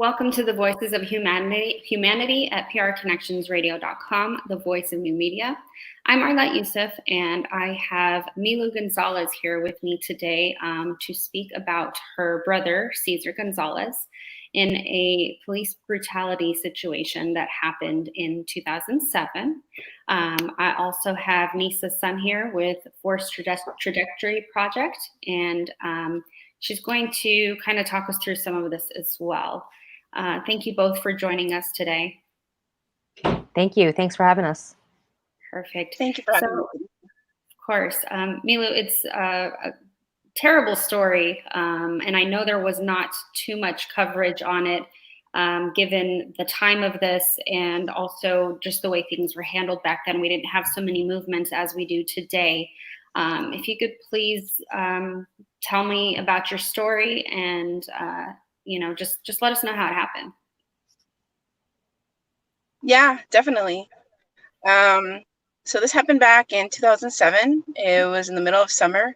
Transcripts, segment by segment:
Welcome to the Voices of Humanity at prconnectionsradio.com, the voice of new media. I'm Arlette Youssef, and I have Milu Gonzales here with me today to speak about her brother, Cesar Gonzales, in a police brutality situation that happened in 2007. I also have Nisa's son here with Forced Trajectory Project, and she's going to kind of talk us through some of this as well. Thank you both for joining us today. Thank you. Thanks for having us. Perfect. Thank you for having me. Of course. Milu, it's a terrible story, and I know there was not too much coverage on it, given the time of this and also just the way things were handled back then. We didn't have so many movements as we do today. If you could please tell me about your story and just let us know how it happened. Yeah, definitely. So this happened back in 2007. It was in the middle of summer.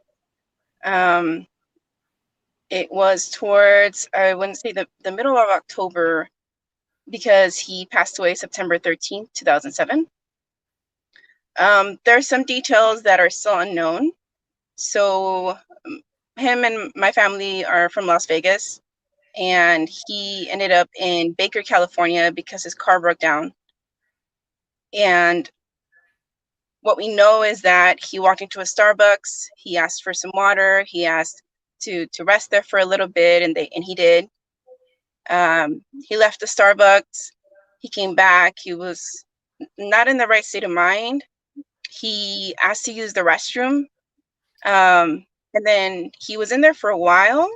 It was towards, I wouldn't say the middle of October, because he passed away September 13th, 2007. There are some details that are still unknown. So him and my family are from Las Vegas, and he ended up in Baker, California because his car broke down. And what we know is that he walked into a Starbucks, he asked for some water, he asked to rest there for a little bit, and he did. He left the Starbucks, he came back, he was not in the right state of mind. He asked to use the restroom, and then he was in there for a while,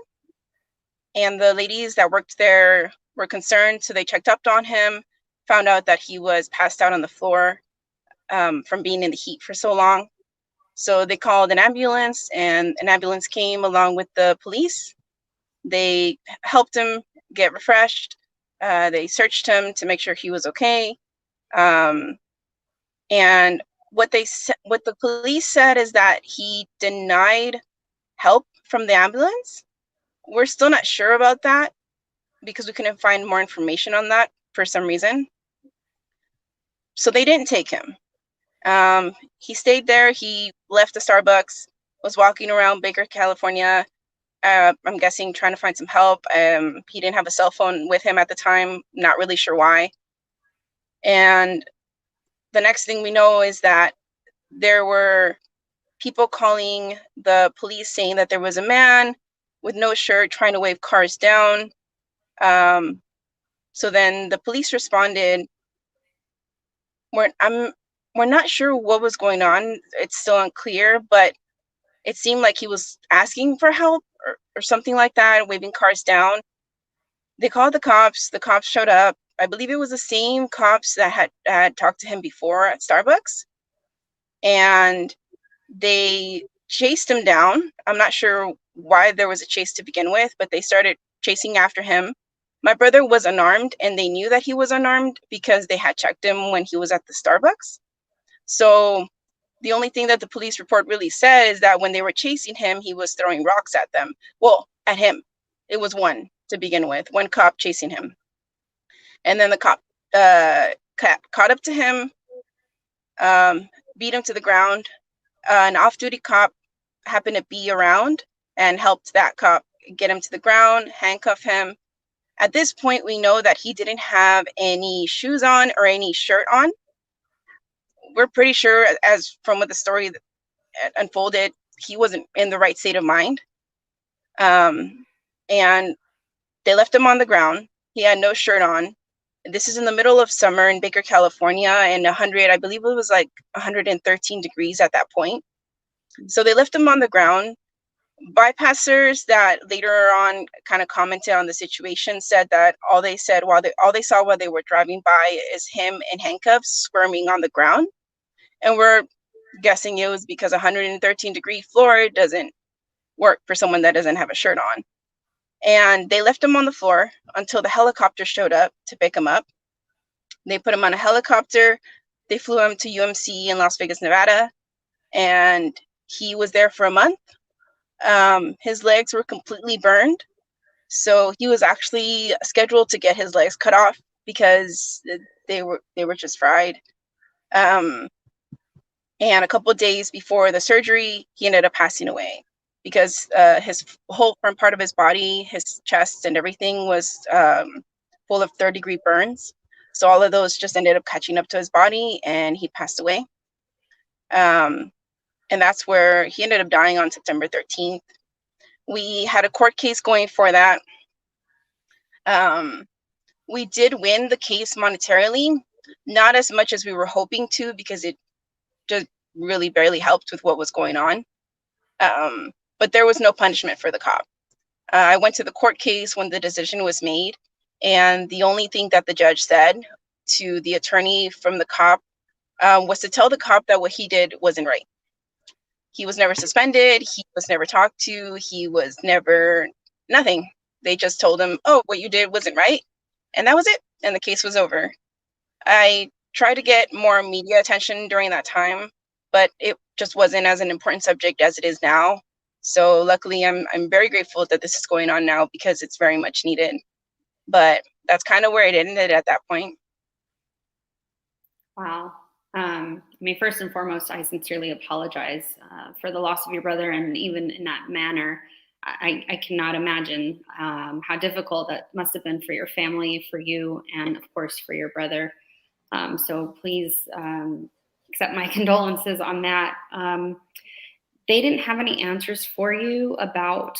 and the ladies that worked there were concerned, so they checked up on him, found out that he was passed out on the floor from being in the heat for so long. So they called an ambulance, and an ambulance came along with the police. They helped him get refreshed. They searched him to make sure he was okay. And what the police said is that he denied help from the ambulance. We're still not sure about that because we couldn't find more information on that for some reason. So they didn't take him. He stayed there. He left the Starbucks, was walking around Baker, California. I'm guessing trying to find some help. He didn't have a cell phone with him at the time. Not really sure why. And the next thing we know is that there were people calling the police saying that there was a man with no shirt trying to wave cars down. So then the police responded. We're not sure what was going on. It's still unclear, but it seemed like he was asking for help or something like that, waving cars down. They called the cops. The cops showed up. I believe it was the same cops that had talked to him before at Starbucks. And they chased him down. I'm not sure why there was a chase to begin with, but they started chasing after him. My brother was unarmed, and they knew that he was unarmed because they had checked him when he was at the Starbucks. So the only thing that the police report really said is that when they were chasing him, he was throwing rocks at them. Well, at him. It was one to begin with, one cop chasing him. And then the cop caught up to him, beat him to the ground. An off-duty cop happened to be around and helped that cop get him to the ground, handcuff him. At this point, we know that he didn't have any shoes on or any shirt on. We're pretty sure, as from what the story unfolded, he wasn't in the right state of mind. And they left him on the ground. He had no shirt on. This is in the middle of summer in Baker, California, and I believe it was like 113 degrees at that point. So they left him on the ground. Bypassers that later on kind of commented on the situation said that all they saw while they were driving by is him in handcuffs squirming on the ground. And we're guessing it was because 113-degree floor doesn't work for someone that doesn't have a shirt on. And they left him on the floor until the helicopter showed up to pick him up. They put him on a helicopter. They flew him to UMC in Las Vegas, Nevada. And he was there for a month. His legs were completely burned. So he was actually scheduled to get his legs cut off because they were just fried. And a couple of days before the surgery, he ended up passing away because his whole front part of his body, his chest and everything was full of third-degree burns. So all of those just ended up catching up to his body, and he passed away. And that's where he ended up dying on September 13th. We had a court case going for that. We did win the case monetarily, not as much as we were hoping to, because it just really barely helped with what was going on. But there was no punishment for the cop. I went to the court case when the decision was made, and the only thing that the judge said to the attorney from the cop was to tell the cop that what he did wasn't right. He was never suspended. He was never talked to. He was never nothing. They just told him, oh, what you did wasn't right. And that was it. And the case was over. I tried to get more media attention during that time, but it just wasn't as an important subject as it is now. So luckily, I'm very grateful that this is going on now because it's very much needed. But that's kind of where it ended at that point. Wow. I mean, first and foremost, I sincerely apologize for the loss of your brother, and even in that manner, I cannot imagine how difficult that must have been for your family, for you, and of course for your brother. So please accept my condolences on that. They didn't have any answers for you about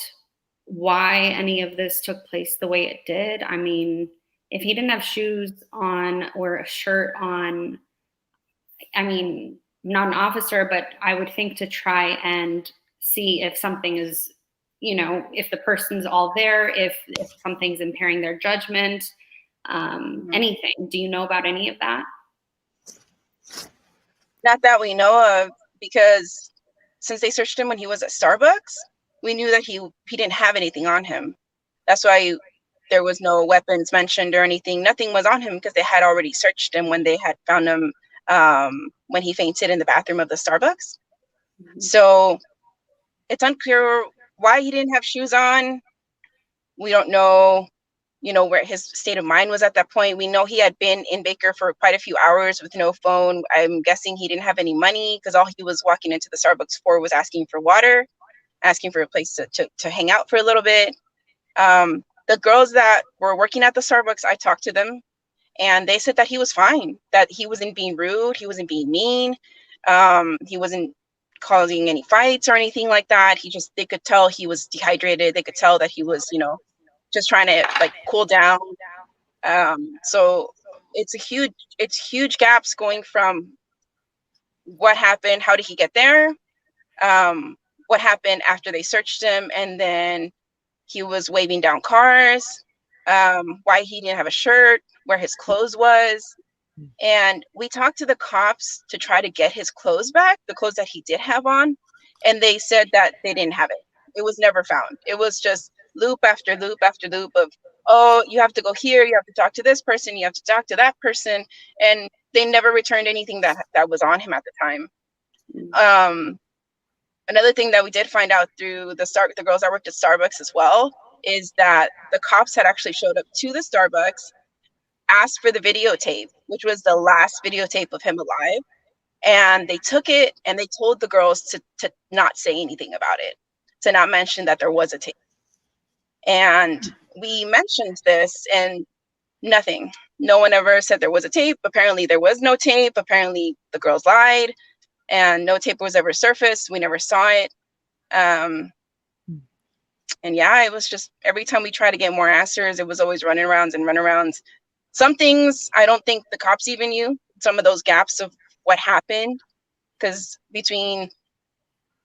why any of this took place the way it did. I mean, if he didn't have shoes on or a shirt on, I mean, I'm not an officer, but I would think to try and see if something is, if the person's all there, if something's impairing their judgment, anything. Do you know about any of that? Not that we know of, because since they searched him when he was at Starbucks, we knew that he didn't have anything on him. That's why there was no weapons mentioned or anything. Nothing was on him because they had already searched him when they had found him when he fainted in the bathroom of the Starbucks. Mm-hmm. So it's unclear why he didn't have shoes on. We don't know, where his state of mind was at that point. We know he had been in Baker for quite a few hours with no phone. I'm guessing he didn't have any money because all he was walking into the Starbucks for was asking for water, asking for a place to hang out for a little bit. The girls that were working at the Starbucks, I talked to them, and they said that he was fine, that he wasn't being rude, he wasn't being mean, he wasn't causing any fights or anything like that. They could tell he was dehydrated. They could tell that he was, just trying to cool down. So it's huge gaps going from what happened, how did he get there, what happened after they searched him, and then he was waving down cars, why he didn't have a shirt, where his clothes was. And we talked to the cops to try to get his clothes back, the clothes that he did have on, and they said that they didn't have it. It was never found. It was just loop after loop after loop of, oh, you have to go here, you have to talk to this person, you have to talk to that person, and they never returned anything that was on him at the time. Another thing that we did find out through the girls that worked at Starbucks as well is that the cops had actually showed up to the Starbucks, asked for the videotape, which was the last videotape of him alive, and they took it and they told the girls to not say anything about it, to not mention that there was a tape. And we mentioned this and nothing. No one ever said there was a tape. Apparently there was no tape. Apparently the girls lied and no tape was ever surfaced. We never saw it. And yeah, it was just every time we tried to get more answers, it was always runarounds. Some things I don't think the cops even knew, some of those gaps of what happened, because between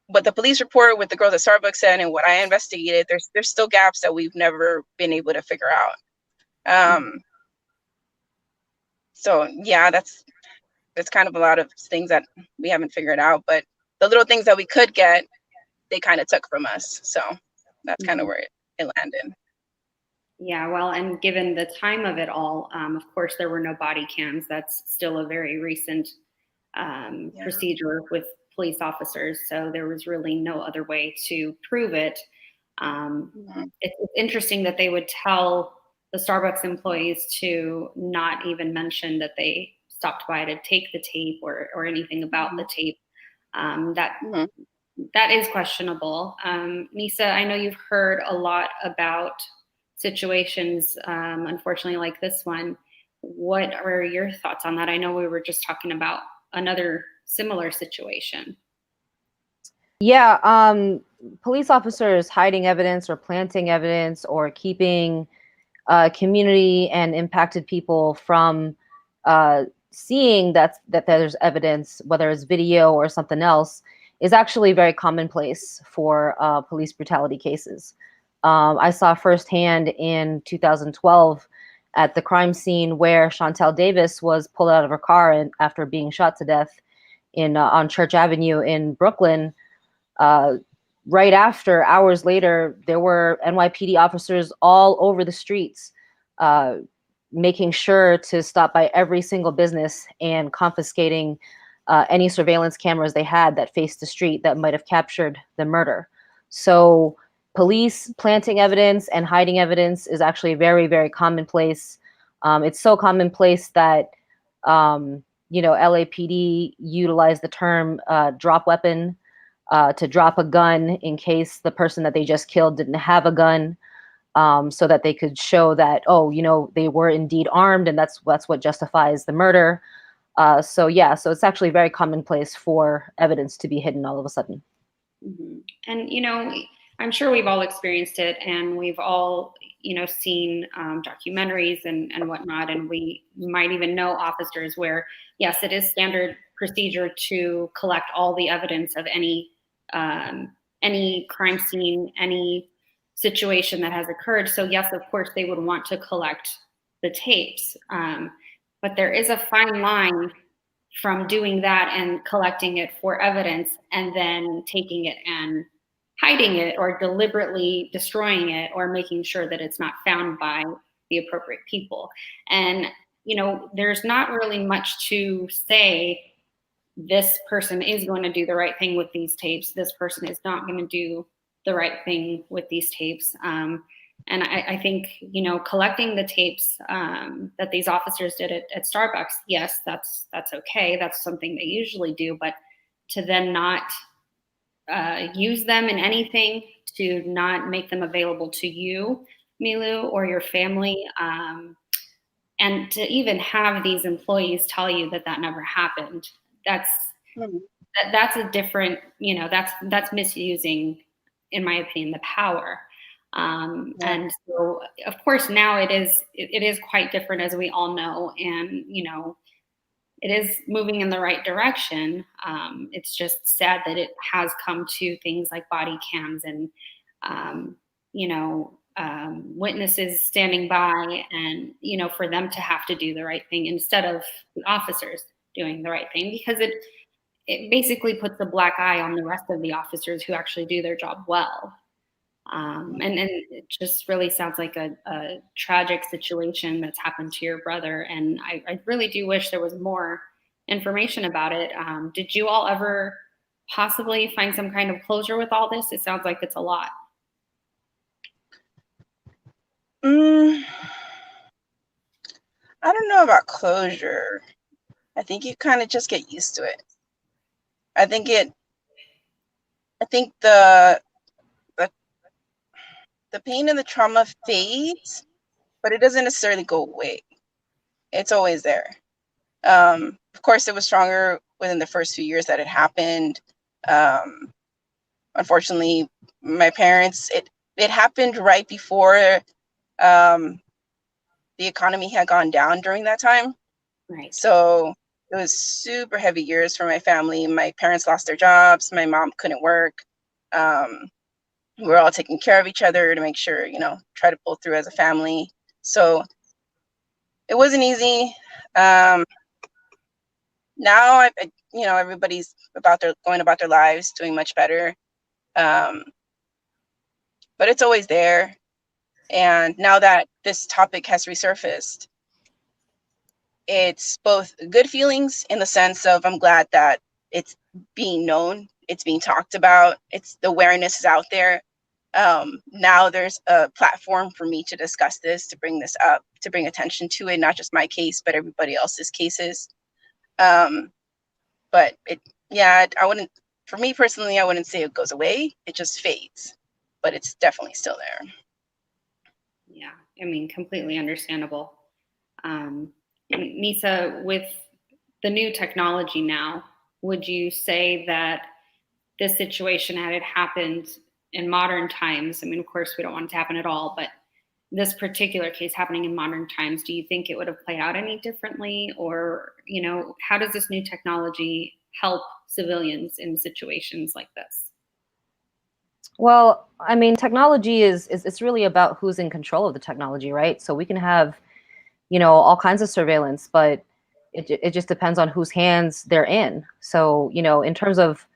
what the police report, what the girls at Starbucks said, and what I investigated, there's still gaps that we've never been able to figure out. So yeah, that's kind of a lot of things that we haven't figured out, but the little things that we could get, they kind of took from us. So that's kind of where it landed. Yeah, well, and given the time of it all, of course, there were no body cams. That's still a very recent procedure with police officers. So there was really no other way to prove it. It's interesting that they would tell the Starbucks employees to not even mention that they stopped by to take the tape or anything about the tape. That is questionable. Nisa, I know you've heard a lot about situations, unfortunately, like this one. What are your thoughts on that? I know we were just talking about another similar situation. Yeah, police officers hiding evidence or planting evidence or keeping community and impacted people from seeing that there's evidence, whether it's video or something else, is actually very commonplace for police brutality cases. I saw firsthand in 2012 at the crime scene where Chantel Davis was pulled out of her car and after being shot to death in on Church Avenue in Brooklyn. Right after, hours later, there were NYPD officers all over the streets, making sure to stop by every single business and confiscating any surveillance cameras they had that faced the street that might have captured the murder. So police planting evidence and hiding evidence is actually very, very commonplace. It's so commonplace that, LAPD utilized the term drop weapon to drop a gun in case the person that they just killed didn't have a gun, so that they could show that, they were indeed armed, and that's what justifies the murder. So it's actually very commonplace for evidence to be hidden all of a sudden. Mm-hmm. And, I'm sure we've all experienced it, and we've all, seen documentaries and whatnot, and we might even know officers where, yes, it is standard procedure to collect all the evidence of any crime scene, any situation that has occurred. So yes, of course, they would want to collect the tapes. But there is a fine line from doing that and collecting it for evidence and then taking it and hiding it or deliberately destroying it or making sure that it's not found by the appropriate people. And, there's not really much to say this person is going to do the right thing with these tapes. This person is not going to do the right thing with these tapes. And I think, collecting the tapes that these officers did at Starbucks, yes, that's okay. That's something they usually do. But to then not use them in anything, to not make them available to you, Milu, or your family, and to even have these employees tell you that never happened, that's a different, that's misusing, in my opinion, the power. And so, of course, now it is quite different, as we all know, and it is moving in the right direction. It's just sad that it has come to things like body cams and witnesses standing by, and for them to have to do the right thing instead of the officers doing the right thing, because it basically puts a black eye on the rest of the officers who actually do their job well. And it just really sounds like a tragic situation that's happened to your brother. And I really do wish there was more information about it. Did you all ever possibly find some kind of closure with all this? It sounds like it's a lot. I don't know about closure. I think you kind of just get used to it. I think the pain and the trauma fades, but it doesn't necessarily go away. It's always there. Of course, it was stronger within the first few years that it happened. Unfortunately, my parents, it happened right before the economy had gone down during that time. Right. So it was super heavy years for my family. My parents lost their jobs. My mom couldn't work. We were all taking care of each other to make sure, try to pull through as a family. So it wasn't easy. Now, everybody's going about their lives, doing much better. But it's always there. And now that this topic has resurfaced, it's both good feelings in the sense of I'm glad that it's being known, it's being talked about, the awareness is out there. Now there's a platform for me to discuss this, to bring this up, to bring attention to it, not just my case, but everybody else's cases. But I wouldn't, for me personally, I wouldn't say it goes away. It just fades, but it's definitely still there. Yeah, I mean, completely understandable. Nisa, with the new technology now, would you say that this situation, had it happened in modern times, I mean, of course, we don't want it to happen at all, but this particular case happening in modern times, do you think it would have played out any differently? Or, you know, how does this new technology help civilians in situations like this? Well, I mean, technology is it's really about who's in control of the technology, right? So we can have, you know, all kinds of surveillance, but it just depends on whose hands they're in. So, you know, in terms of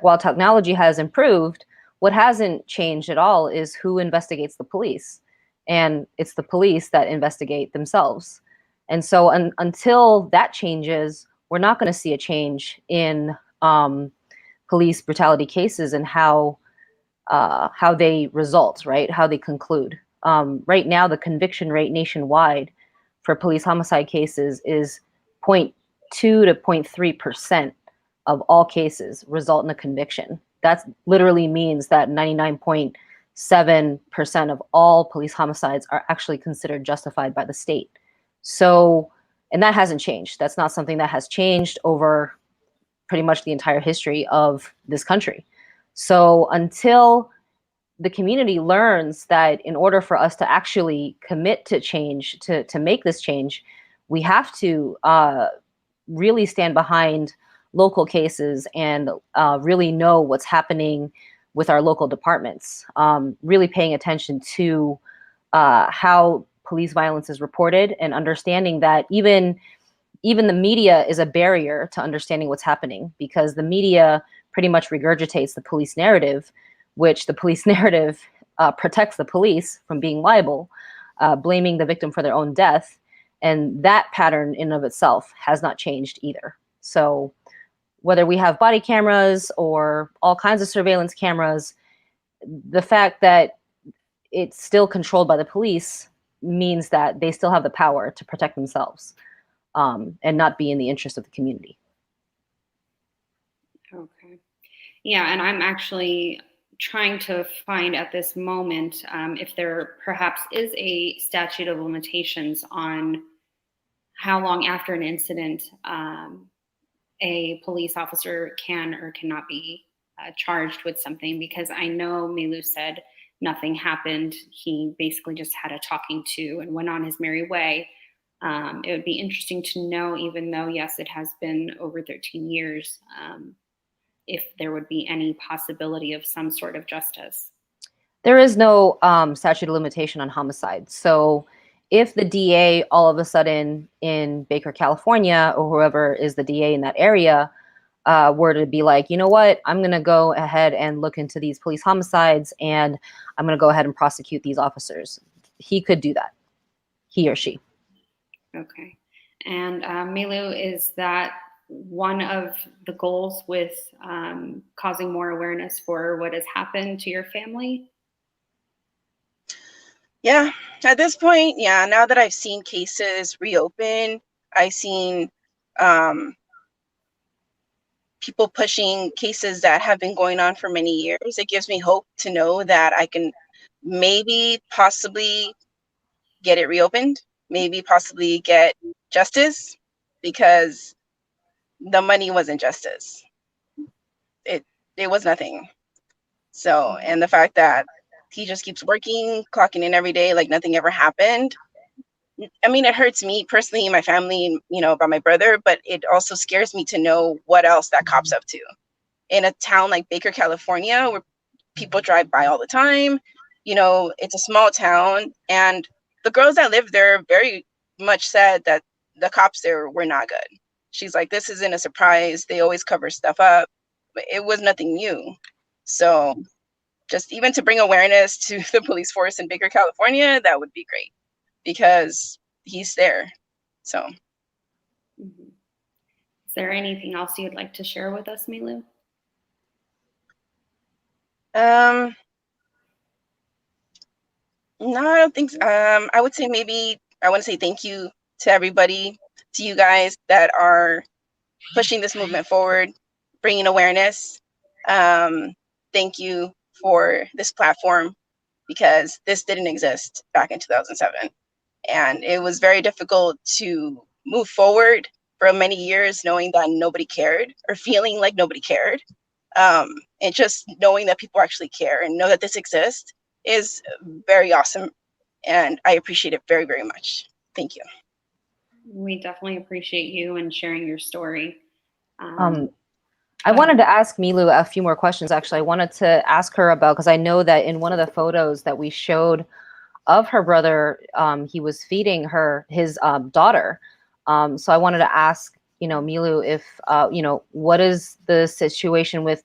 while technology has improved, what hasn't changed at all is who investigates the police. And it's the police that investigate themselves. And so until that changes, we're not going to see a change in police brutality cases and how they result, right? How they conclude. Right now, the conviction rate nationwide for police homicide cases is 0.2 to 0.3% of all cases result in a conviction. That literally means that 99.7% of all police homicides are actually considered justified by the state. So, and that hasn't changed. That's not something that has changed over pretty much the entire history of this country. So until the community learns that in order for us to actually commit to change, to make this change, we have to really stand behind local cases and really know what's happening with our local departments, really paying attention to how police violence is reported and understanding that even the media is a barrier to understanding what's happening, because the media pretty much regurgitates the police narrative, which the police narrative protects the police from being liable, blaming the victim for their own death. And that pattern in and of itself has not changed either. So whether we have body cameras or all kinds of surveillance cameras, the fact that it's still controlled by the police means that they still have the power to protect themselves, and not be in the interest of the community. Okay. Yeah, and I'm actually trying to find at this moment if there perhaps is a statute of limitations on how long after an incident a police officer can or cannot be charged with something, because I know Milu said nothing happened. He basically just had a talking to and went on his merry way. It would be interesting to know, even though, yes, it has been over 13 years, if there would be any possibility of some sort of justice. There is no statute of limitation on homicide. So if the DA all of a sudden in Baker, California, or whoever is the DA in that area, were to be like, you know what, I'm going to go ahead and look into these police homicides and I'm going to go ahead and prosecute these officers, he could do that, he or she. Okay. And Milu, is that one of the goals with causing more awareness for what has happened to your family? Yeah, at this point, yeah, now that I've seen cases reopen, I've seen people pushing cases that have been going on for many years. It gives me hope to know that I can maybe possibly get it reopened, maybe possibly get justice, because the money wasn't justice. It was nothing. So, and the fact that he just keeps working, clocking in every day like nothing ever happened. I mean, it hurts me personally, my family, you know, about my brother, but it also scares me to know what else that cop's up to. In a town like Baker, California, where people drive by all the time, you know, it's a small town, and the girls that live there very much said that the cops there were not good. She's like, this isn't a surprise. They always cover stuff up. But it was nothing new. So just even to bring awareness to the police force in Baker, California, that would be great, because he's there. So. Mm-hmm. Is there anything else you'd like to share with us, Milu? No, I don't think so. I would say maybe I want to say thank you to everybody, to you guys that are pushing this movement forward, bringing awareness. Um, Thank you for this platform because this didn't exist back in 2007. And it was very difficult to move forward for many years knowing that nobody cared or feeling like nobody cared. And just knowing that people actually care and know that this exists is very awesome. And I appreciate it very, very much. Thank you. We definitely appreciate you and sharing your story. I wanted to ask Milu a few more questions. Actually, I wanted to ask her about, because I know that in one of the photos that we showed of her brother, he was feeding her his daughter. So I wanted to ask, Milu, if what is the situation with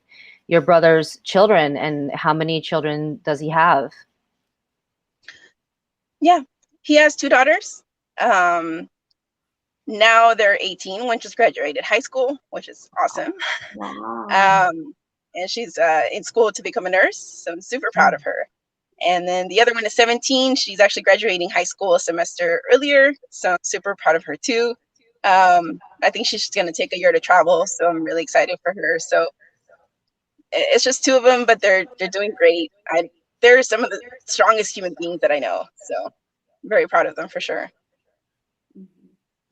your brother's children, and how many children does he have? Yeah, he has two daughters. Now they're 18. One just graduated high school, which is awesome. Wow. And she's in school to become a nurse, so I'm super proud of her. And then the other one is 17. She's actually graduating high school a semester earlier, so I'm super proud of her too. I think she's going to take a year to travel, so I'm really excited for her. So it's just two of them, but they're doing great. They're some of the strongest human beings that I know, so I'm very proud of them for sure.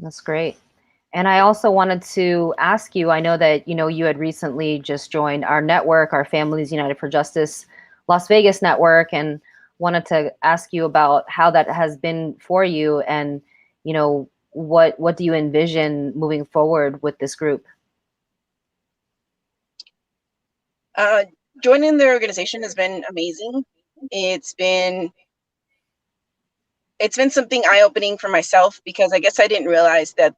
That's great. And I also wanted to ask you, I know that, you had recently just joined our network, our Families United for Justice Las Vegas network, and wanted to ask you about how that has been for you, and, what do you envision moving forward with this group? Joining the organization has been amazing. It's been something eye-opening for myself because I guess I didn't realize that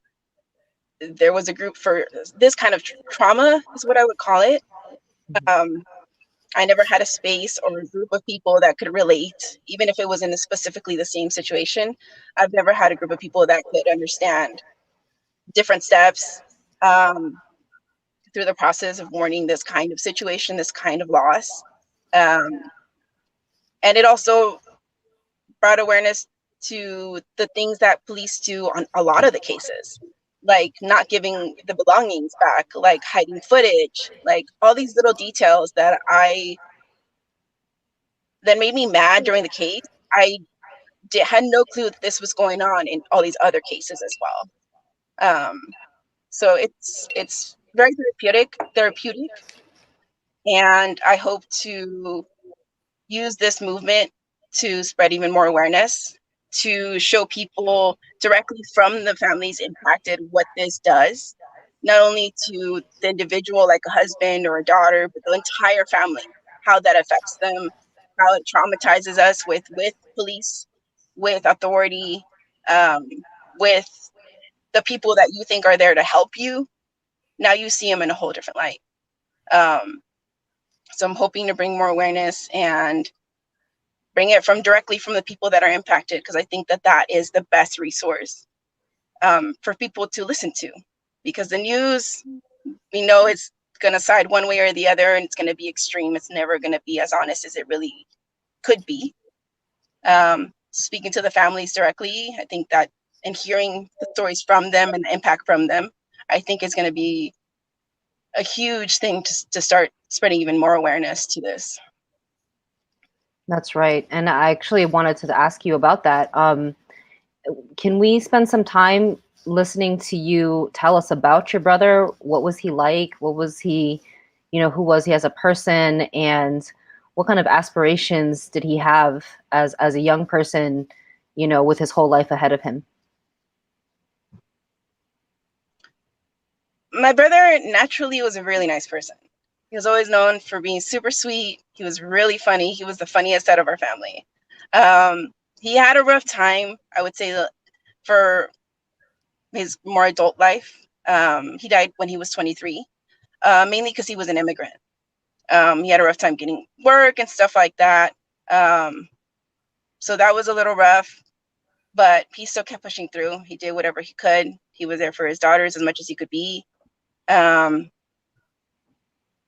there was a group for this kind of trauma, is what I would call it. I never had a space or a group of people that could relate, even if it was in specifically the same situation. I've never had a group of people that could understand different steps through the process of mourning this kind of situation, this kind of loss. And it also brought awareness to the things that police do on a lot of the cases, like not giving the belongings back, like hiding footage, like all these little details that made me mad during the case. I had no clue that this was going on in all these other cases as well. So it's very therapeutic, and I hope to use this movement to spread even more awareness, to show people directly from the families impacted what this does, not only to the individual, like a husband or a daughter, but the entire family, how that affects them, how it traumatizes us with police, with authority, with the people that you think are there to help you. Now you see them in a whole different light. So I'm hoping to bring more awareness and bring it directly from the people that are impacted, because I think that is the best resource for people to listen to, because the news, we know it's going to side one way or the other, and it's going to be extreme. It's never going to be as honest as it really could be. Speaking to the families directly, I think that, and hearing the stories from them and the impact from them, I think is going to be a huge thing to start spreading even more awareness to this. That's right. And I actually wanted to ask you about that. Can we spend some time listening to you tell us about your brother? What was he like? What was he, who was he as a person? And what kind of aspirations did he have as a young person, with his whole life ahead of him? My brother naturally was a really nice person. He was always known for being super sweet. He was really funny. He was the funniest out of our family. He had a rough time, I would say, for his more adult life. He died when he was 23, mainly because he was an immigrant. He had a rough time getting work and stuff like that. So that was a little rough, but he still kept pushing through. He did whatever he could. He was there for his daughters as much as he could be.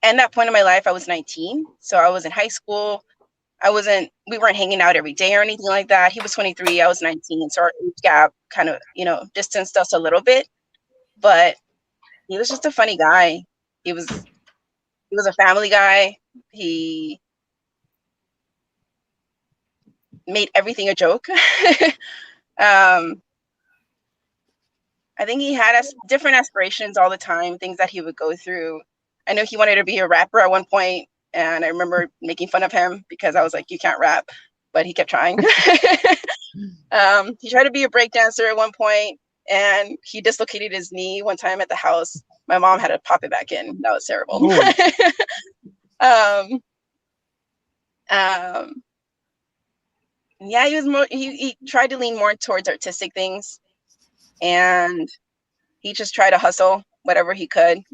And that point in my life, I was 19. So I was in high school. we weren't hanging out every day or anything like that. He was 23, I was 19, so our age gap kind of, distanced us a little bit, but he was just a funny guy. He was a family guy. He made everything a joke. I think he had different aspirations all the time, things that he would go through. I know he wanted to be a rapper at one point, and I remember making fun of him because I was like, you can't rap, but he kept trying. He tried to be a breakdancer at one point, and he dislocated his knee one time at the house. My mom had to pop it back in. That was terrible. Yeah, he tried to lean more towards artistic things, and he just tried to hustle whatever he could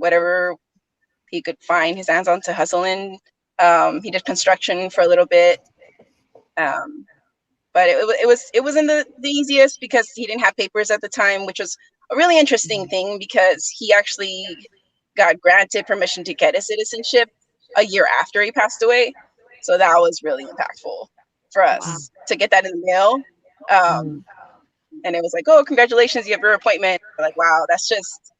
find his hands on to hustle in. He did construction for a little bit, but it wasn't the easiest because he didn't have papers at the time, which was a really interesting thing because he actually got granted permission to get his citizenship a year after he passed away. So that was really impactful for us to get that in the mail. And it was like, oh, congratulations, you have your appointment. We're like, wow, that's just,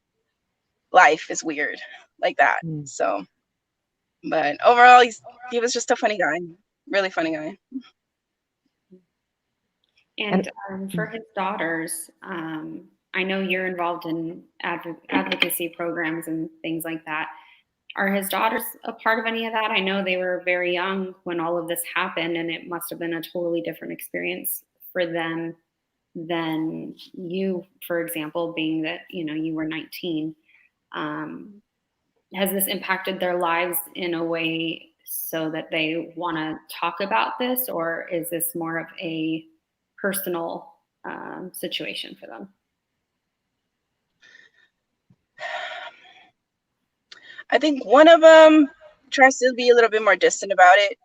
life is weird like that. So, but overall, he was just a funny guy, really funny guy. And for his daughters, I know you're involved in advocacy programs and things like that. Are his daughters a part of any of that? I know they were very young when all of this happened, and it must have been a totally different experience for them than you, for example, being that, you were 19. Has this impacted their lives in a way so that they want to talk about this, or is this more of a personal situation for them? I think one of them tries to be a little bit more distant about it.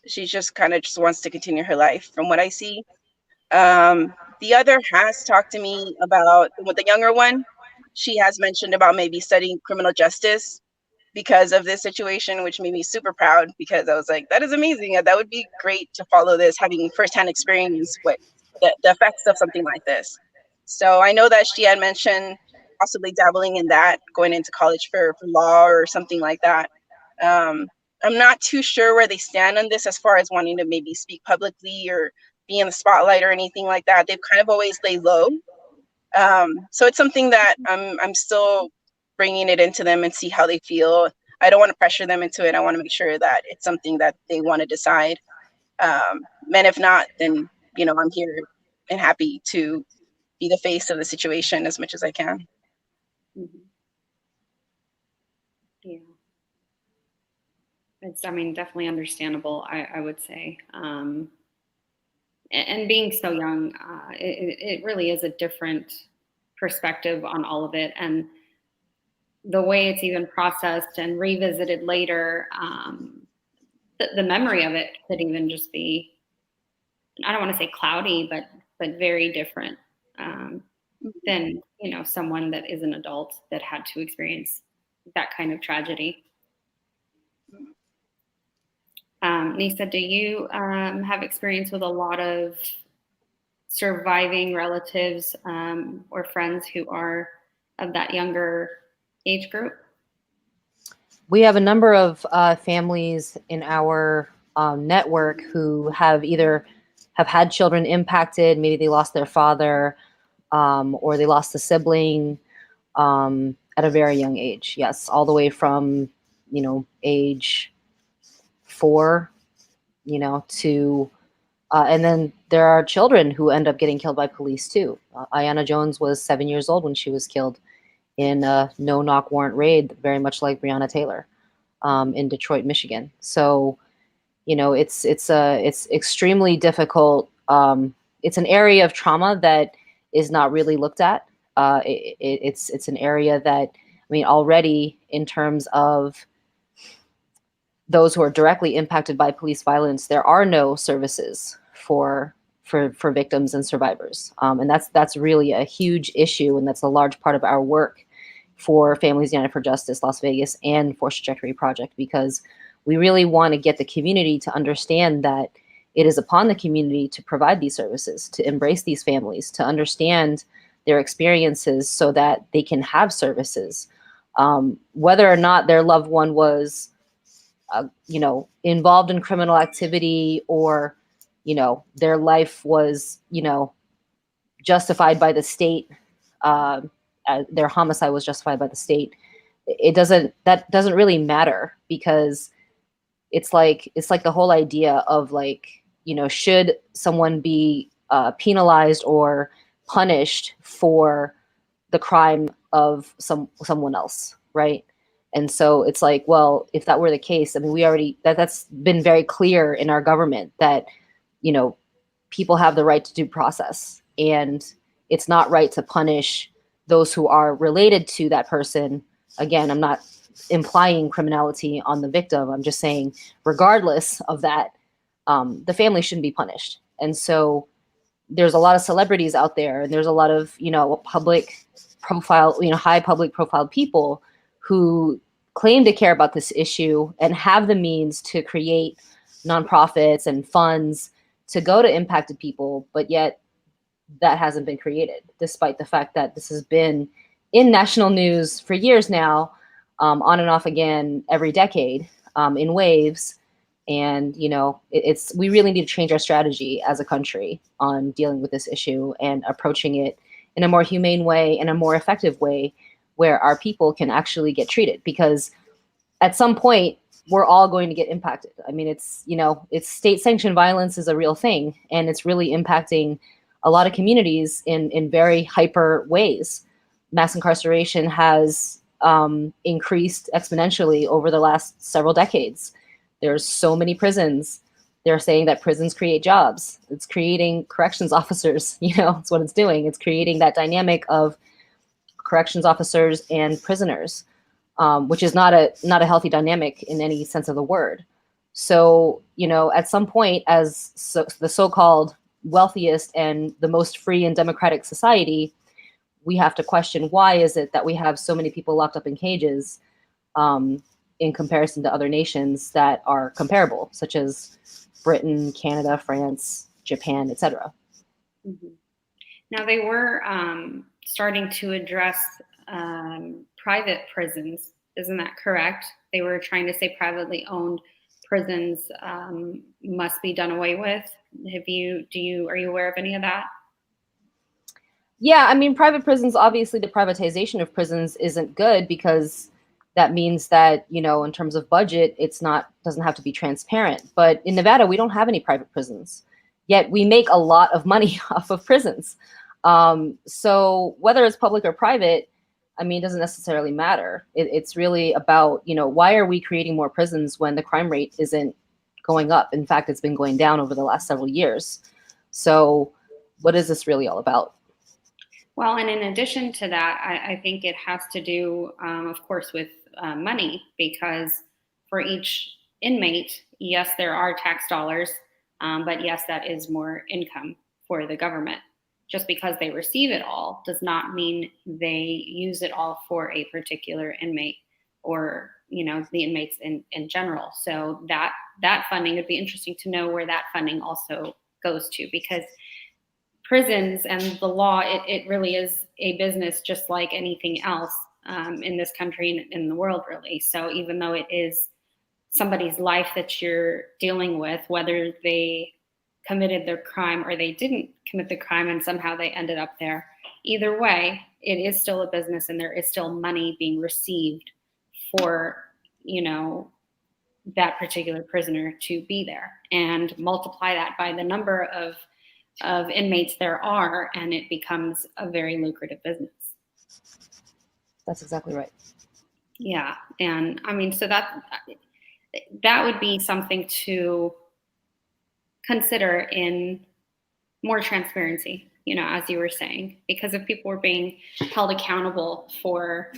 She just kind of just wants to continue her life from what I see. The other has talked to me about, with the younger one, she has mentioned about maybe studying criminal justice because of this situation, which made me super proud because I was like, that is amazing. That would be great to follow this, having firsthand experience with the effects of something like this. So I know that she had mentioned possibly dabbling in that, going into college for law or something like that. I'm not too sure where they stand on this as far as wanting to maybe speak publicly or be in the spotlight or anything like that. They've kind of always laid low. So it's something that I'm still bringing it into them and see how they feel. I don't want to pressure them into it. I want to make sure that it's something that they want to decide. And if not, then, I'm here and happy to be the face of the situation as much as I can. Mm-hmm. Yeah. It's, definitely understandable, I would say. And being so young, it really is a different perspective on all of it. And the way it's even processed and revisited later, the memory of it could even just be, I don't want to say cloudy, but very different than, someone that is an adult that had to experience that kind of tragedy. Nisa, do you have experience with a lot of surviving relatives or friends who are of that younger age group? We have a number of families in our network who have either had children impacted, maybe they lost their father, or they lost a sibling at a very young age. Yes, all the way from, age 4, to, and then there are children who end up getting killed by police too. Ayanna Jones was 7 years old when she was killed in a no-knock warrant raid, very much like Breonna Taylor in Detroit, Michigan. So, it's extremely difficult. It's an area of trauma that is not really looked at. It's an area that, already in terms of those who are directly impacted by police violence, there are no services for victims and survivors. And that's really a huge issue. And that's a large part of our work for Families United for Justice Las Vegas and Forced Trajectory Project, because we really want to get the community to understand that it is upon the community to provide these services, to embrace these families, to understand their experiences so that they can have services. Whether or not their loved one was, involved in criminal activity, or, their life was, justified by the state, their homicide was justified by the state. That doesn't really matter, because it's like the whole idea of, like, should someone be penalized or punished for the crime of someone else, right? And so it's like, well, if that were the case, I mean, we already that's been very clear in our government that, people have the right to due process, and it's not right to punish those who are related to that person. Again, I'm not implying criminality on the victim. I'm just saying, regardless of that, the family shouldn't be punished. And so there's a lot of celebrities out there, and there's a lot of, public profile, high public profile people who claim to care about this issue and have the means to create nonprofits and funds to go to impacted people, but yet that hasn't been created, despite the fact that this has been in national news for years now, on and off again every decade, in waves. And, we really need to change our strategy as a country on dealing with this issue and approaching it in a more humane way and a more effective way, where our people can actually get treated. Because at some point, we're all going to get impacted. I mean, it's state sanctioned violence is a real thing, and it's really impacting a lot of communities in very hyper ways. Mass incarceration has increased exponentially over the last several decades. There's so many prisons. They're saying that prisons create jobs. It's creating corrections officers. It's what it's doing. It's creating that dynamic of corrections officers and prisoners, which is not a healthy dynamic in any sense of the word. So, at some point, as the so-called wealthiest and the most free and democratic society, we have to question, why is it that we have so many people locked up in cages, in comparison to other nations that are comparable, such as Britain, Canada, France, Japan, etc. Mm-hmm. Now, they were starting to address private prisons. Isn't that correct? They were trying to say privately owned prisons must be done away with. Are you aware of any of that? Yeah, I mean, private prisons, obviously the privatization of prisons isn't good, because that means that, in terms of budget, doesn't have to be transparent. But in Nevada, we don't have any private prisons, yet we make a lot of money off of prisons. So whether it's public or private, I mean, it doesn't necessarily matter. It's really about, why are we creating more prisons when the crime rate isn't going up? In fact, it's been going down over the last several years. So what is this really all about? Well, and in addition to that, I think it has to do, of course, with money, because for each inmate, yes, there are tax dollars, but yes, that is more income for the government. Just because they receive it all does not mean they use it all for a particular inmate, or the inmates in general. So that funding, would be interesting to know where that funding also goes to, because prisons and the law, it really is a business just like anything else in this country and in the world, really. So even though it is somebody's life that you're dealing with, whether they committed their crime or they didn't commit the crime and somehow they ended up there, either way, it is still a business, and there is still money being received for, that particular prisoner to be there, and multiply that by the number of inmates there are, and it becomes a very lucrative business. That's exactly right. Yeah. And I mean, so that would be something to consider in more transparency, as you were saying, because if people were being held accountable for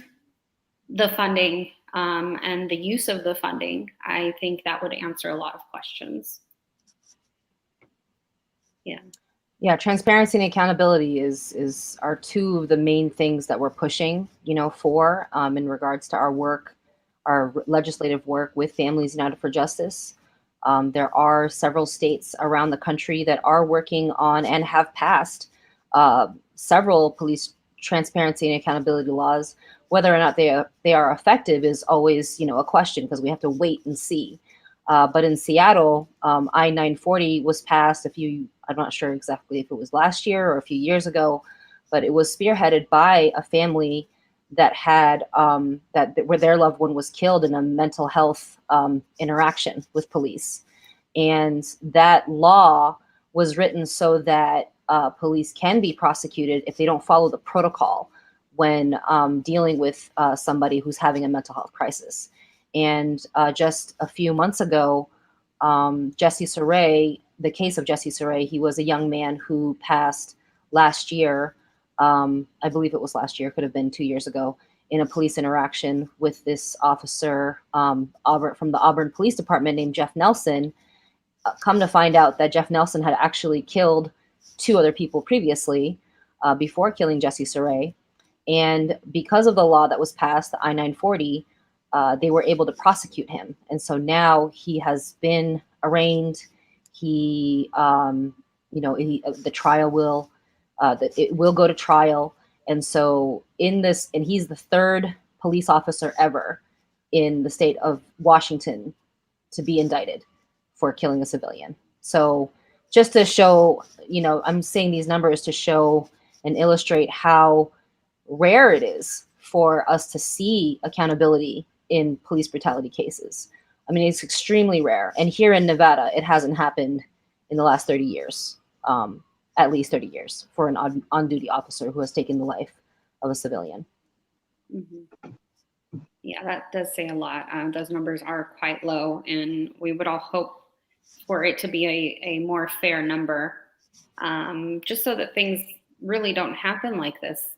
the funding and the use of the funding, I think that would answer a lot of questions. Yeah. Yeah, transparency and accountability are two of the main things that we're pushing, for in regards to our work our legislative work with Families United for Justice. There are several states around the country that are working on and have passed several police transparency and accountability laws. Whether or not they are effective is always, a question, because we have to wait and see. But in Seattle, I-940 was passed I'm not sure exactly if it was last year or a few years ago, but it was spearheaded by a family that had where their loved one was killed in a mental health interaction with police. And that law was written so that police can be prosecuted if they don't follow the protocol when dealing with somebody who's having a mental health crisis. And just a few months ago, Jesse Saray, the case of Jesse Saray, he was a young man who passed last year. I believe it was last year, could have been 2 years ago, in a police interaction with this officer from the Auburn Police Department named Jeff Nelson. Come to find out that Jeff Nelson had actually killed 2 other people previously before killing Jesse Saray. And because of the law that was passed, the I-940, they were able to prosecute him. And so now he has been arraigned. The trial will, it will go to trial. And so and he's the 3rd police officer ever in the state of Washington to be indicted for killing a civilian. So just to show, I'm saying these numbers to show and illustrate how rare it is for us to see accountability in police brutality cases. I mean, it's extremely rare. And here in Nevada, it hasn't happened in the last 30 years, at least 30 years, for an on-duty officer who has taken the life of a civilian. Mm-hmm. Yeah, that does say a lot. Those numbers are quite low, and we would all hope for it to be a more fair number, just so that things really don't happen like this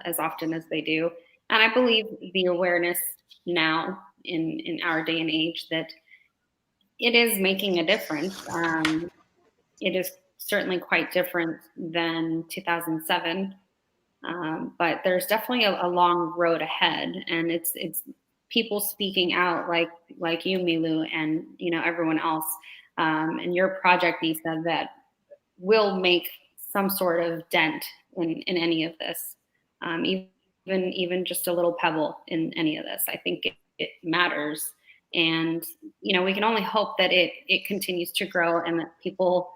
as often as they do. And I believe the awareness now in our day and age that it is making a difference. It is certainly quite different than 2007, but there's definitely a long road ahead, and it's people speaking out like you, Milu, and everyone else, and your project, Nisa, that will make some sort of dent in any of this, even just a little pebble in any of this. I think it matters, and we can only hope that it continues to grow and that people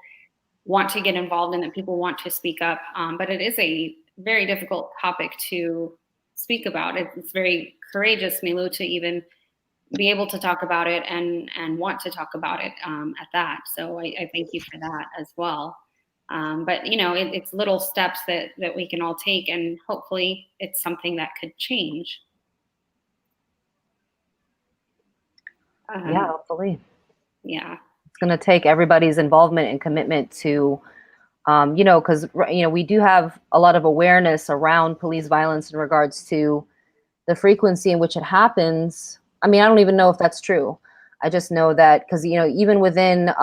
want to get involved and that people want to speak up. But it is a very difficult topic to speak about. It's very courageous, Milu, to even be able to talk about it and want to talk about it at that. So I thank you for that as well. But it's little steps that we can all take, and hopefully it's something that could change. Yeah, hopefully. Yeah. It's going to take everybody's involvement and commitment to, because, we do have a lot of awareness around police violence in regards to the frequency in which it happens. I mean, I don't even know if that's true. I just know that because, even within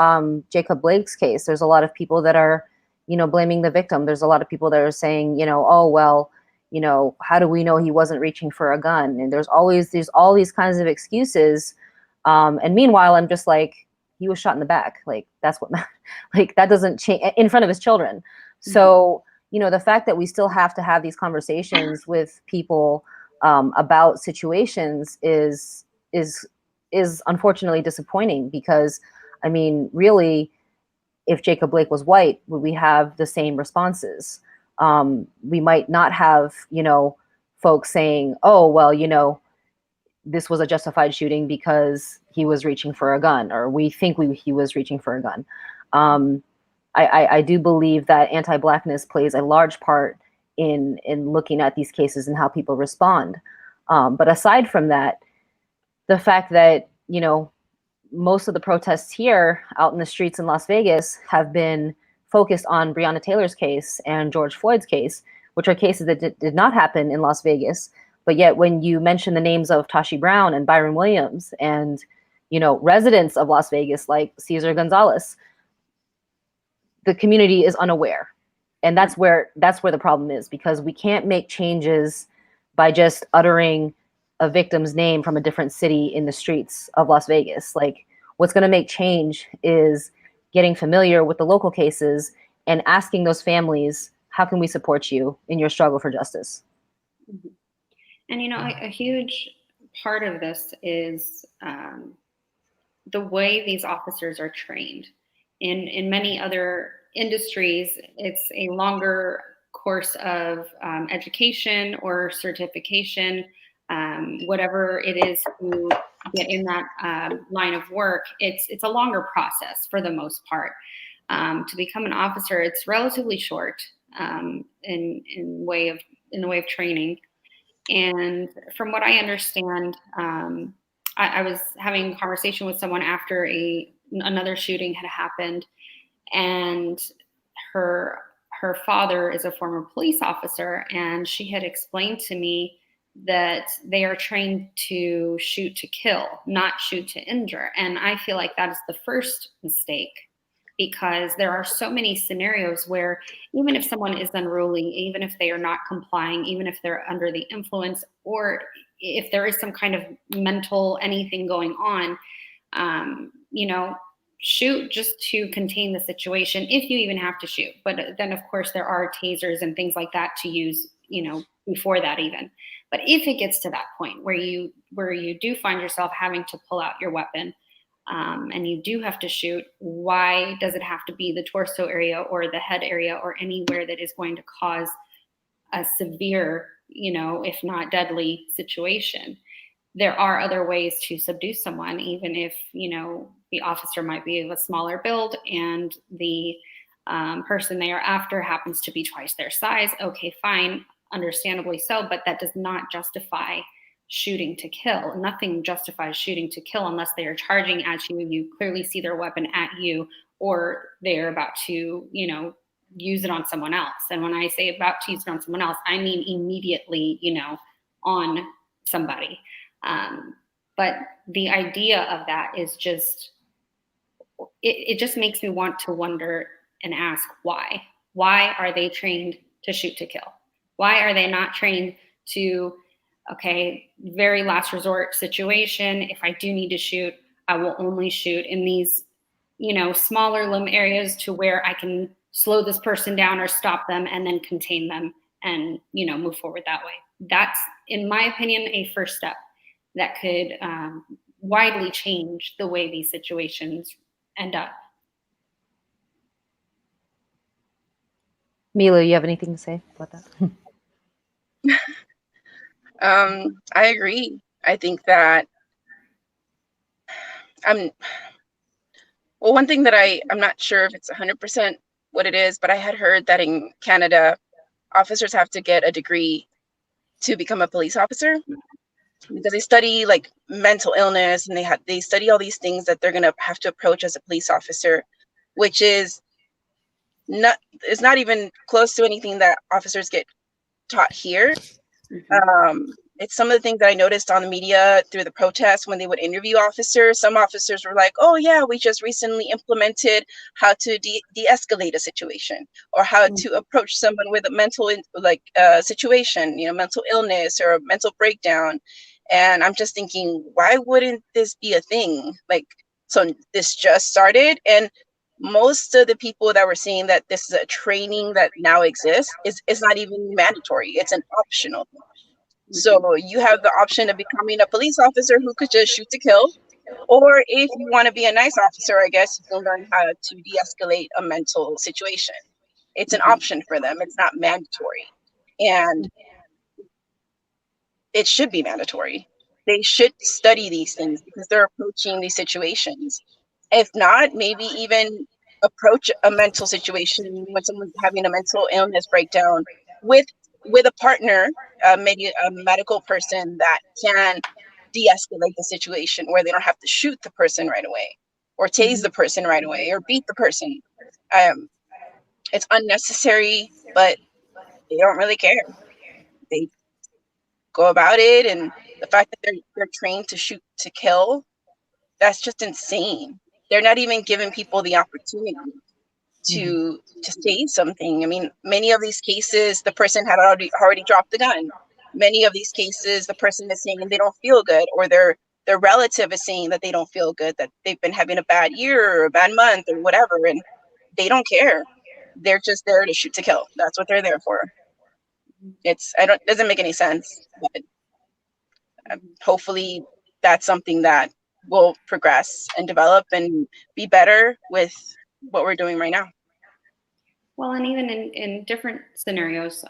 Jacob Blake's case, there's a lot of people that are, blaming the victim. There's a lot of people that are saying, oh, well, how do we know he wasn't reaching for a gun? And there's all these kinds of excuses. And meanwhile, I'm just like, he was shot in the back. Like, that's what, like, that doesn't change in front of his children. So, the fact that we still have to have these conversations with people about situations is unfortunately disappointing, because, I mean, really, if Jacob Blake was white, would we have the same responses? We might not have, folks saying, oh, well, this was a justified shooting because he was reaching for a gun, or we think he was reaching for a gun. I do believe that anti-Blackness plays a large part in looking at these cases and how people respond. But aside from that, the fact that, most of the protests here out in the streets in Las Vegas have been focused on Breonna Taylor's case and George Floyd's case, which are cases that did not happen in Las Vegas. But yet when you mention the names of Tashi Brown and Byron Williams and, residents of Las Vegas like Cesar Gonzales, the community is unaware. And that's where the problem is, because we can't make changes by just uttering a victim's name from a different city in the streets of Las Vegas. Like, what's going to make change is getting familiar with the local cases and asking those families, how can we support you in your struggle for justice? Mm-hmm. And, you know, a huge part of this is the way these officers are trained. In many other industries, it's a longer course of education or certification, whatever it is to get in that line of work. It's a longer process for the most part. To become an officer, it's relatively short in the way of training. And from what I understand, I was having a conversation with someone after another shooting had happened, and her father is a former police officer, and she had explained to me that they are trained to shoot to kill, not shoot to injure. And I feel like that is the first mistake, because there are so many scenarios where even if someone is unruly, even if they are not complying, even if they're under the influence, or if there is some kind of mental anything going on, you know, shoot just to contain the situation, if you even have to shoot. But then, of course, there are tasers and things like that to use, you know, before that even. But if it gets to that point where you do find yourself having to pull out your weapon, and you do have to shoot, why does it have to be the torso area or the head area or anywhere that is going to cause a severe, you know, if not deadly situation? There are other ways to subdue someone, even if, you know, the officer might be of a smaller build and the person they are after happens to be twice their size. Okay, fine, understandably so, but that does not justify shooting to kill. Nothing justifies shooting to kill unless they are charging at you. You clearly see their weapon at you, or they're about to, you know, use it on someone else. And when I say about to use it on someone else, I mean immediately, you know, on somebody. But the idea of that is just, it just makes me want to wonder and ask why. Why are they trained to shoot to kill? Why are they not trained to, okay, very last resort situation, if I do need to shoot, I will only shoot in these, you know, smaller limb areas to where I can slow this person down or stop them and then contain them and, you know, move forward that way. That's, in my opinion, a first step that could widely change the way these situations end up. Milu, you have anything to say about that? I agree. I think that one thing that I'm not sure if it's 100% what it is, but I had heard that in Canada, officers have to get a degree to become a police officer, because they study like mental illness, and they study all these things that they're going to have to approach as a police officer, which is not even close to anything that officers get taught here. It's some of the things that I noticed on the media through the protests when they would interview officers. Some officers were like, oh yeah, we just recently implemented how to de-escalate a situation, or how to approach someone with a mental situation, you know, mental illness or a mental breakdown. And I'm just thinking, why wouldn't this be a thing? Like, so this just started, and most of the people that were saying that this is a training that now exists is not even mandatory. It's an optional thing. So you have the option of becoming a police officer who could just shoot to kill, or if you want to be a nice officer, I guess you can learn how to de-escalate a mental situation. It's an option for them. It's not mandatory, and it should be mandatory. They should study these things because they're approaching these situations. If not, maybe even approach a mental situation when someone's having a mental illness breakdown with a partner, maybe a medical person that can de-escalate the situation, where they don't have to shoot the person right away, or tase the person right away, or beat the person. It's unnecessary, but they don't really care. They go about it, and the fact that they're trained to shoot to kill, that's just insane. They're not even giving people the opportunity to say something. I mean, many of these cases, the person had already dropped the gun. many of these cases, the person is saying they don't feel good, or their relative is saying that they don't feel good, that they've been having a bad year or a bad month or whatever, and they don't care. They're just there to shoot to kill. That's what they're there for. It doesn't make any sense, but hopefully that's something that will progress and develop and be better with what we're doing right now. Well, and even in different scenarios,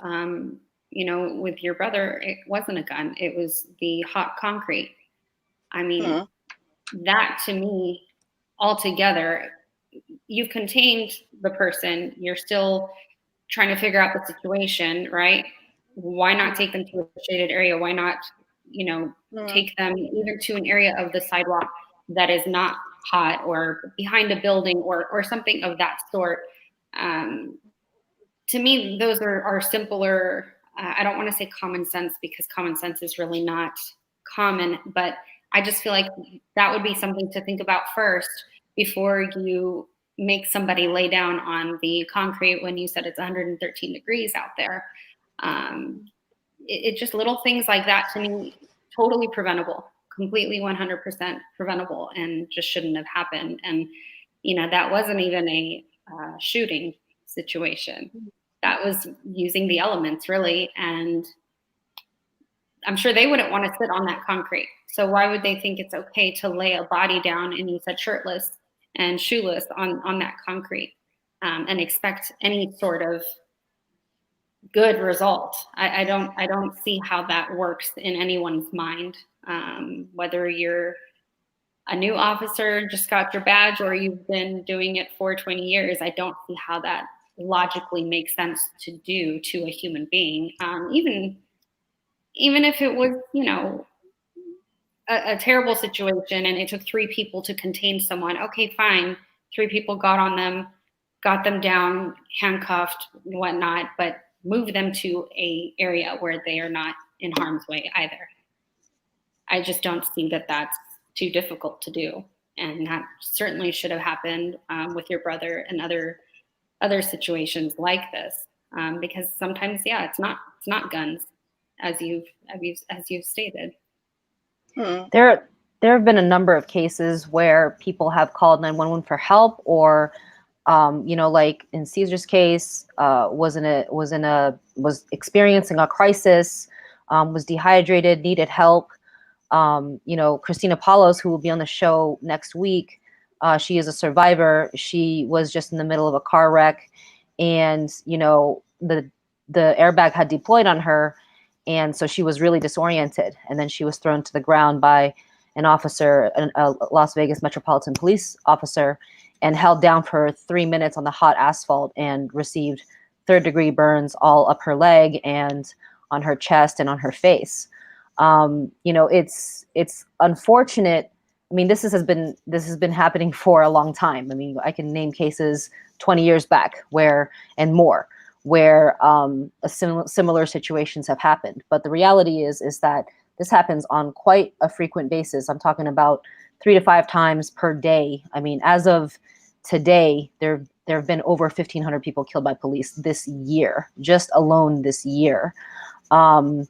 with your brother, it wasn't a gun, it was the hot concrete. I mean, that to me, altogether, you've contained the person, you're still trying to figure out the situation, right? Why not take them to a shaded area? Why not, take them even to an area of the sidewalk that is not hot, or behind a building, or something of that sort? To me, those are simpler. I don't want to say common sense, because common sense is really not common, but I just feel like that would be something to think about first before you make somebody lay down on the concrete when you said it's 113 degrees out there. It just, little things like that to me, totally preventable, completely 100% preventable, and just shouldn't have happened. And, that wasn't even a shooting situation. That was using the elements, really. And I'm sure they wouldn't want to sit on that concrete. So why would they think it's okay to lay a body down, and you said shirtless and shoeless, on that concrete, and expect any sort of good result? I don't see how that works in anyone's mind, whether you're a new officer, just got your badge, or you've been doing it for 20 years. I don't see how that logically makes sense to do to a human being. Even if it was, a terrible situation and it took 3 people to contain someone, okay, fine. 3 people got on them, got them down, handcuffed, whatnot, but move them to a area where they are not in harm's way either. I just don't see that that's too difficult to do. And that certainly should have happened with your brother and other situations like this, because sometimes, it's not guns, as you've stated. There have been a number of cases where people have called 911 for help, or like in Cesar's case, was experiencing a crisis, was dehydrated, needed help. Christina Palos, who will be on the show next week, she is a survivor. She was just in the middle of a car wreck, and the airbag had deployed on her, and so she was really disoriented. And then she was thrown to the ground by an officer, a Las Vegas Metropolitan Police officer, and held down for 3 minutes on the hot asphalt, and received 3rd-degree burns all up her leg and on her chest and on her face. It's unfortunate. I mean, this has been happening for a long time. I mean, I can name cases 20 years back where similar situations have happened. But the reality is that this happens on quite a frequent basis. I'm talking about 3 to 5 times per day. I mean, as of today, there have been over 1,500 people killed by police this year, just alone this year. And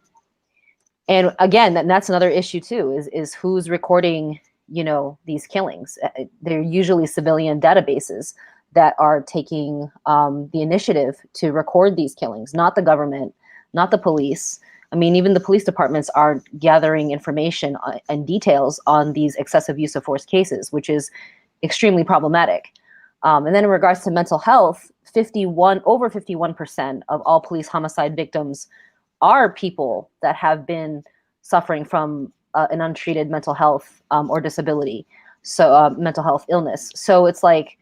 again, that's another issue too, is who's recording, these killings. They're usually civilian databases that are taking the initiative to record these killings, not the government, not the police. I mean, even the police departments are gathering information and details on these excessive use of force cases, which is extremely problematic. And then in regards to mental health, over 51% of all police homicide victims are people that have been suffering from an untreated mental health or disability, so mental health illness. So it's like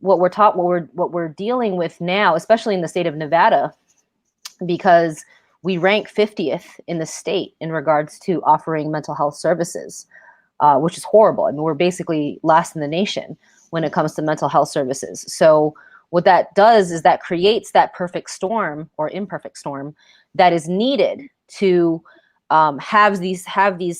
what we're dealing with now, especially in the state of Nevada, because we rank 50th in the state in regards to offering mental health services, which is horrible. I mean, we're basically last in the nation when it comes to mental health services. So what that does is that creates that perfect storm or imperfect storm that is needed to have these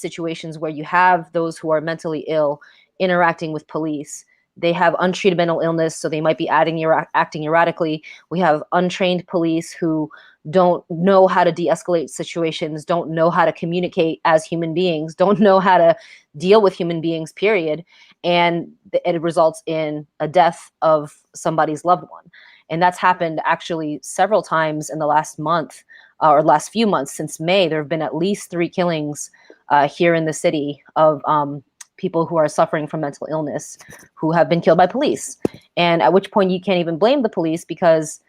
situations where you have those who are mentally ill interacting with police, They have untreated mental illness, so they might be acting erratically. We have untrained police who don't know how to de-escalate situations, don't know how to communicate as human beings, don't know how to deal with human beings, period. And it results in a death of somebody's loved one. And that's happened actually several times in the last month, or last few months. Since May, there have been at least 3 killings here in the city of people who are suffering from mental illness who have been killed by police. And at which point you can't even blame the police, because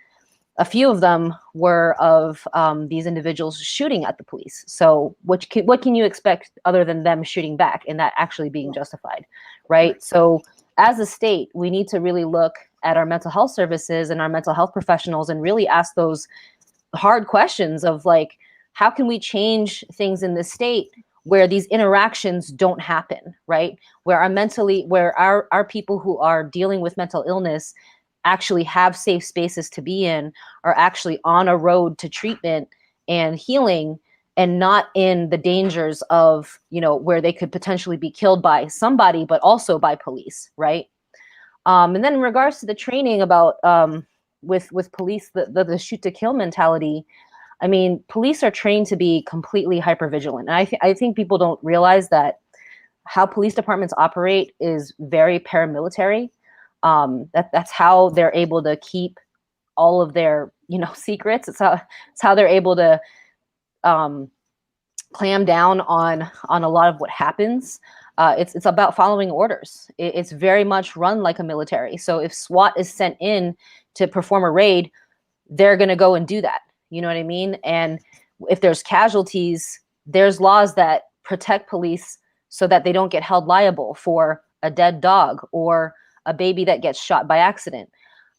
a few of them were of these individuals shooting at the police. So what can you expect other than them shooting back and that actually being justified, right? So as a state, we need to really look at our mental health services and our mental health professionals and really ask those hard questions of like, how can we change things in this state where these interactions don't happen, right? Where our people who are dealing with mental illness actually have safe spaces to be in, are actually on a road to treatment and healing, and not in the dangers of, where they could potentially be killed by somebody, but also by police, right? And then in regards to the training about with police, the shoot to kill mentality, I mean, police are trained to be completely hypervigilant. And I think people don't realize that how police departments operate is very paramilitary. That's how they're able to keep all of their, secrets. It's how they're able to clam down on a lot of what happens. It's about following orders. It's very much run like a military. So if SWAT is sent in to perform a raid, they're going to go and do that. You know what I mean? And if there's casualties, there's laws that protect police so that they don't get held liable for a dead dog or a baby that gets shot by accident.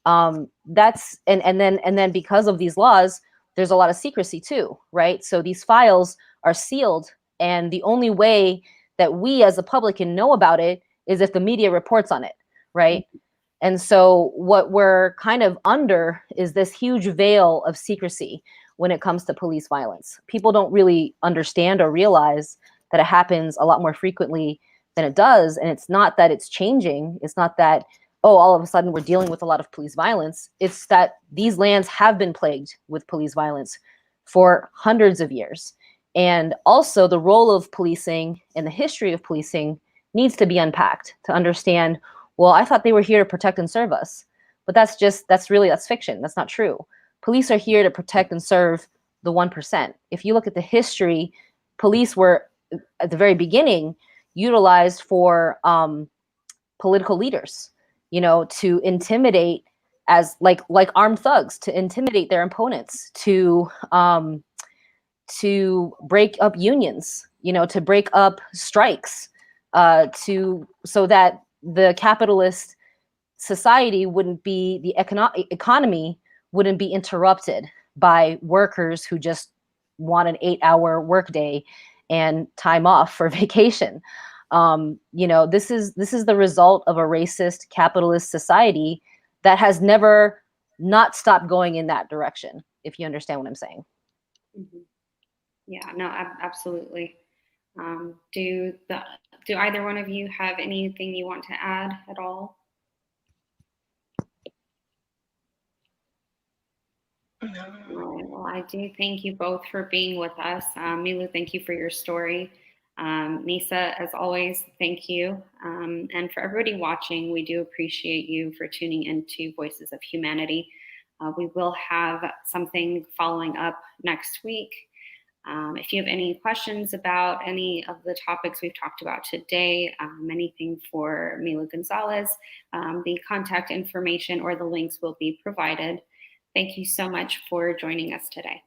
And then because of these laws, there's a lot of secrecy too, right? So these files are sealed, and the only way that we as a public can know about it is if the media reports on it, right? And so what we're kind of under is this huge veil of secrecy when it comes to police violence. People don't really understand or realize that it happens a lot more frequently than it does. And it's not that it's changing. It's not that, oh, all of a sudden we're dealing with a lot of police violence. It's that these lands have been plagued with police violence for hundreds of years. And also the role of policing and the history of policing needs to be unpacked to understand, well, I thought they were here to protect and serve us. But that's fiction. That's not true. Police are here to protect and serve the 1%. If you look at the history, police were at the very beginning utilized for political leaders, to intimidate, as like armed thugs, to intimidate their opponents, to break up unions, to break up strikes, so that the capitalist society wouldn't be, the economy wouldn't be interrupted by workers who just want an 8-hour workday and time off for vacation. This is the result of a racist capitalist society that has never not stopped going in that direction, if you understand what I'm saying. Mm-hmm. Yeah, no, absolutely. Do either one of you have anything you want to add at all? No. All right, well, I do thank you both for being with us. Milu, thank you for your story. Nisa, as always, thank you. And for everybody watching, we do appreciate you for tuning into Voices of Humanity. We will have something following up next week. If you have any questions about any of the topics we've talked about today, anything for Milu Gonzales, the contact information or the links will be provided. Thank you so much for joining us today.